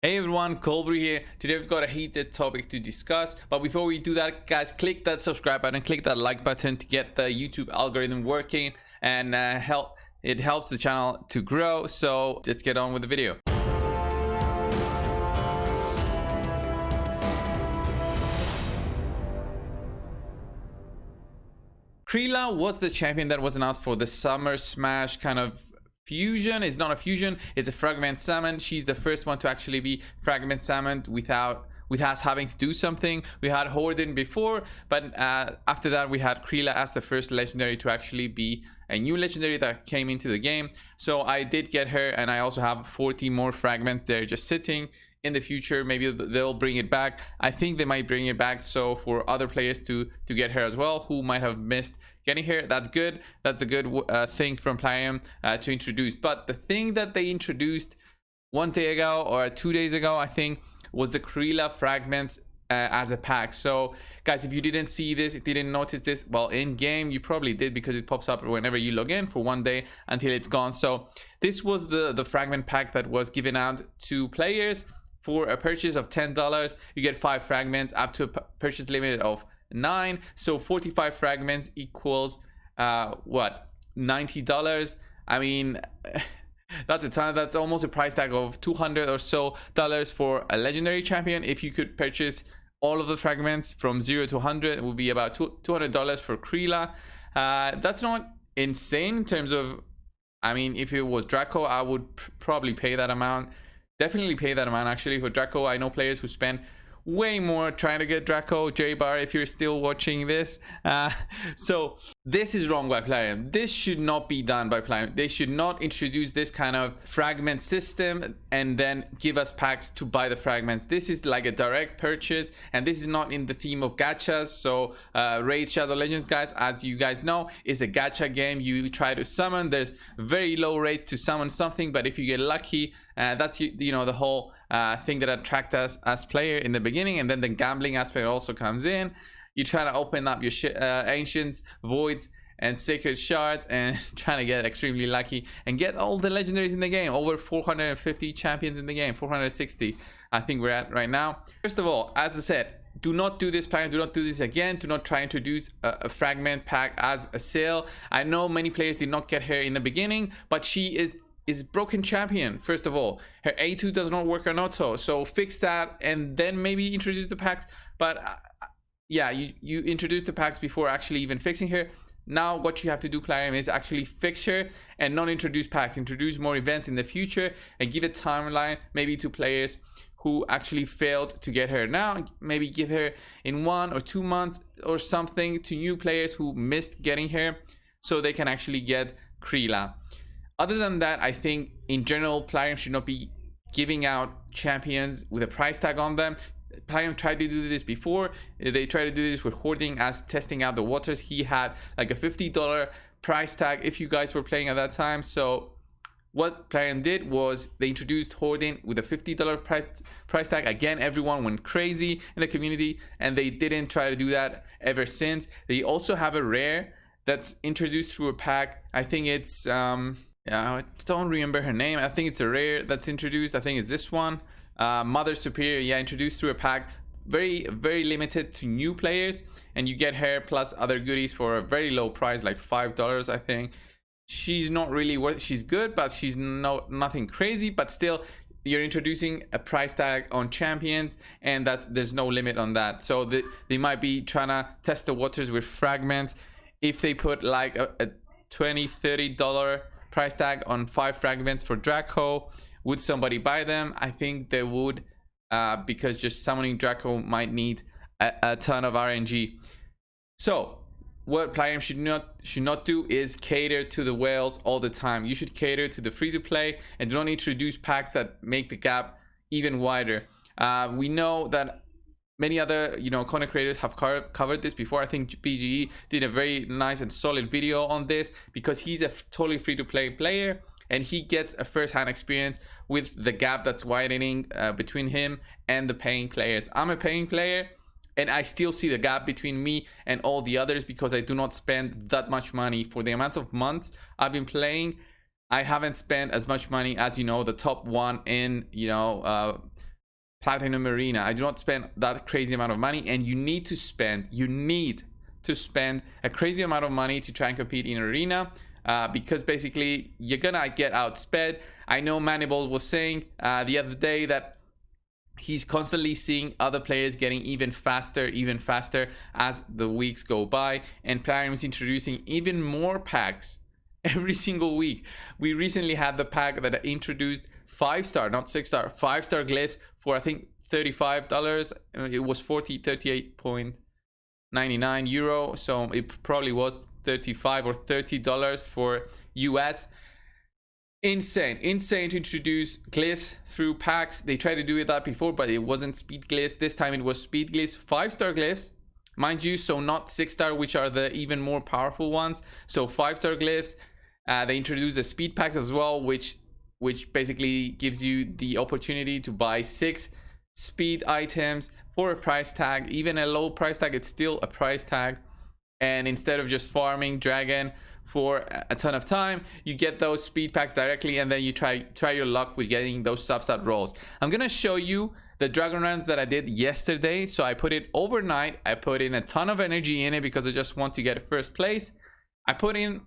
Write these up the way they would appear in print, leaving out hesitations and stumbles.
Hey everyone, Brew here. Today we've got a heated topic to discuss, but before we do that, guys, click that subscribe button, click that like button to get the YouTube algorithm working and it helps the channel to grow. So let's get on with the video. Krila was the champion that was announced for the Summer Smash kind of fusion. It's not a fusion, it's a fragment summon. She's the first one to actually be fragment summoned with us having to do something. We had Horden before, but after that we had Krila as the first legendary to actually be a new legendary that came into the game. So I did get her, and I also have 40 more fragments there just sitting. In the future, maybe they'll bring it back. I think they might bring it back, so for other players to get her as well who might have missed getting her. That's good. That's a good thing from Plarium to introduce. But the thing that they introduced 1 day ago or 2 days ago, I think, was the Krila fragments as a pack. So guys, if you didn't see this, if you didn't notice this, well, in game you probably did, because it pops up whenever you log in for 1 day until it's gone. So this was the fragment pack that was given out to players. For a purchase of $10, you get 5 fragments up to a purchase limit of 9. So 45 fragments equals what, $90? I mean, that's a ton. That's almost a price tag of $200 or so for a legendary champion. If you could purchase all of the fragments from 0 to 100, it would be about $200 for Krila. That's not insane in terms of, I mean, if it was Draco, I would probably pay that amount. Definitely pay that amount. Actually, for Draco, I know players who spend way more trying to get Draco. J-Bar, if you're still watching this. So this is wrong by Plarium. This should not be done by Plarium. They should not introduce this kind of fragment system and then give us packs to buy the fragments. This is like a direct purchase, and this is not in the theme of gachas. So Raid Shadow Legends, guys, as you guys know, is a gacha game. You try to summon. There's very low rates to summon something, but if you get lucky, that's you know, the whole thing that attract us as player in the beginning, and then the gambling aspect also comes in. You try to open up your ancients, voids, and sacred shards, and trying to get extremely lucky and get all the legendaries in the game. Over 450 champions in the game, 460 I think we're at right now. First of all, as I said, do not do this pack. Do not do this again. Do not try to introduce a fragment pack as a sale. I know many players did not get her in the beginning, but she is broken champion. First of all, her A2 does not work on auto, so fix that and then maybe introduce the packs. But yeah, you introduce the packs before actually even fixing her. Now what you have to do, Plarium, is actually fix her and not introduce packs. Introduce more events in the future and give a timeline maybe to players who actually failed to get her now. Maybe give her in 1 or 2 months or something to new players who missed getting her, so they can actually get Krila. Other than that, I think in general, Plarium should not be giving out champions with a price tag on them. Plarium tried to do this before. They tried to do this with Hoarding as testing out the waters. He had like a $50 price tag if you guys were playing at that time. So what Plarium did was they introduced Hoarding with a $50 price tag. Again, everyone went crazy in the community, and they didn't try to do that ever since. They also have a rare that's introduced through a pack. I think it's I don't remember her name. I think it's a rare that's introduced. I think it's this one, Mother Superior. Yeah, introduced through a pack. Very limited to new players, and you get her plus other goodies for a very low price, like $5 I think. She's not really worth, she's good, but she's nothing crazy. But still, you're introducing a price tag on champions, and there's no limit on that. So they might be trying to test the waters with fragments. If they put like a $20-$30 price tag on 5 fragments for Draco, would somebody buy them? I think they would, because just summoning Draco might need a ton of RNG. So what Plarium should not do is cater to the whales all the time. You should cater to the free-to-play and do not introduce packs that make the gap even wider. We know that many other, content creators have covered this before. I think BGE did a very nice and solid video on this, because he's a totally free-to-play player and he gets a first-hand experience with the gap that's widening between him and the paying players. I'm a paying player, and I still see the gap between me and all the others, because I do not spend that much money. For the amount of months I've been playing, I haven't spent as much money as, the top one in, Platinum Arena. I do not spend that crazy amount of money, and you need to spend a crazy amount of money to try and compete in Arena, because basically you're gonna get outsped. I know Manibal was saying the other day that he's constantly seeing other players getting even faster as the weeks go by, and Plarium is introducing even more packs every single week. We recently had the pack that introduced 5-star, not 6-star, 5-star glyphs for I think $35. It was 38.99 euro, so it probably was $35 or $30 for US. Insane to introduce glyphs through packs. They tried to do that before, but it wasn't speed glyphs. This time it was speed glyphs, 5-star glyphs, mind you, so not 6-star, which are the even more powerful ones. So 5-star glyphs. They introduced the speed packs as well, which basically gives you the opportunity to buy 6 speed items for a price tag. Even a low price tag, it's still a price tag. And instead of just farming dragon for a ton of time, you get those speed packs directly, and then you try your luck with getting those substat rolls. I'm gonna show you the dragon runs that I did yesterday. So I put it overnight. I put in a ton of energy in it because I just want to get first place. I put in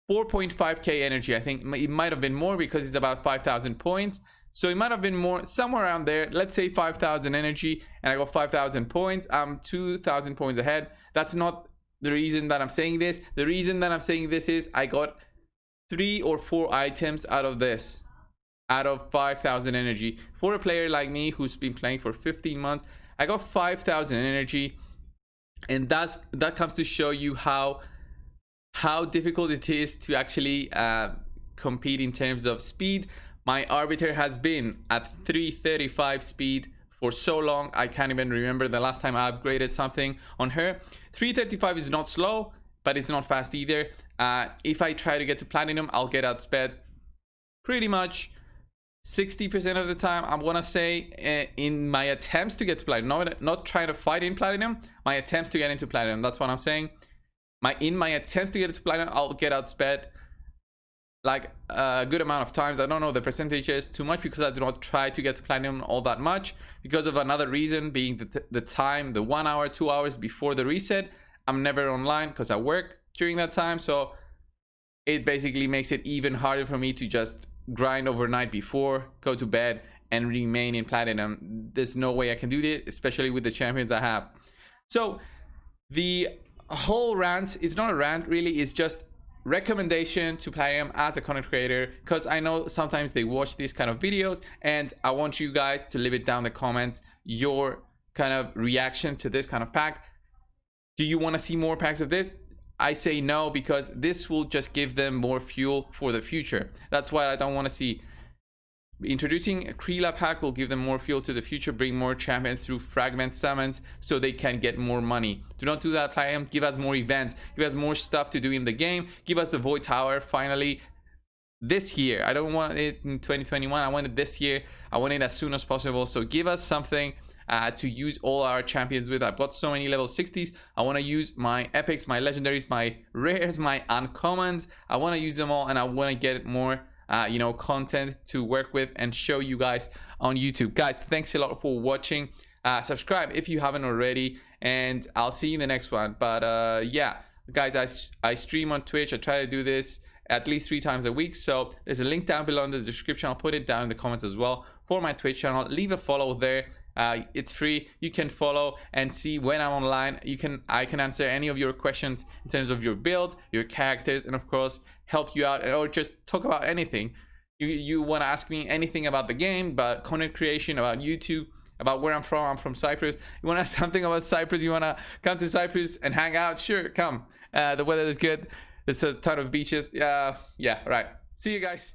4.5k energy. I think it might have been more because it's about 5,000 points. So it might have been more, somewhere around there. Let's say 5,000 energy, and I got 5,000 points. I'm 2,000 points ahead. That's not the reason that I'm saying this. The reason that I'm saying this is I got 3 or 4 items out of this, out of 5,000 energy. For a player like me who's been playing for 15 months, I got 5,000 energy, and that comes to show you how difficult it is to actually compete in terms of speed. My arbiter has been at 335 speed for so long. I can't even remember the last time I upgraded something on her. 335 is not slow, but it's not fast either. If I try to get to platinum, I'll get outsped pretty much 60% of the time. I want to say in my attempts to get to platinum, not trying to fight in platinum, my attempts to get into platinum. That's what I'm saying. In my attempts to get to platinum, I'll get outsped like a good amount of times. I don't know the percentages too much because I do not try to get to platinum all that much, because of another reason being the time, the 1 hour, 2 hours before the reset. I'm never online because I work during that time, so it basically makes it even harder for me to just grind overnight before, go to bed, and remain in platinum. There's no way I can do this, especially with the champions I have. So the whole rant is not a rant really, it's just recommendation to Plarium as a content creator, because I know sometimes they watch these kind of videos, and I want you guys to leave it down in the comments your kind of reaction to this kind of pack. Do you want to see more packs of this? I say no, because this will just give them more fuel for the future. That's why I don't want to see. Introducing a Krila pack will give them more fuel to the future, bring more champions through fragment summons so they can get more money. Do not do that, Plarium. Give us more events, give us more stuff to do in the game, give us the Void Tower finally this year. I don't want it in 2021, I want it this year. I want it as soon as possible. So give us something to use all our champions with. I've got so many level 60s. I want to use my epics, my legendaries, my rares, my uncommons. I want to use them all, and I want to get more content to work with and show you guys on YouTube. Guys, thanks a lot for watching. Subscribe if you haven't already, and I'll see you in the next one. But yeah, guys, I stream on Twitch. I try to do this at least 3 times a week, so there's a link down below in the description. I'll put it down in the comments as well for my Twitch channel. Leave a follow there. It's free. You can follow and see when I'm online. I can answer any of your questions in terms of your build, your characters, and of course help you out, or just talk about anything. You want to ask me anything about the game, about content creation, about YouTube, about where I'm from. I'm from Cyprus. You want to ask something about Cyprus, you want to come to Cyprus and hang out, sure, come. The weather is good. There's a ton of beaches. Yeah, right. See you guys.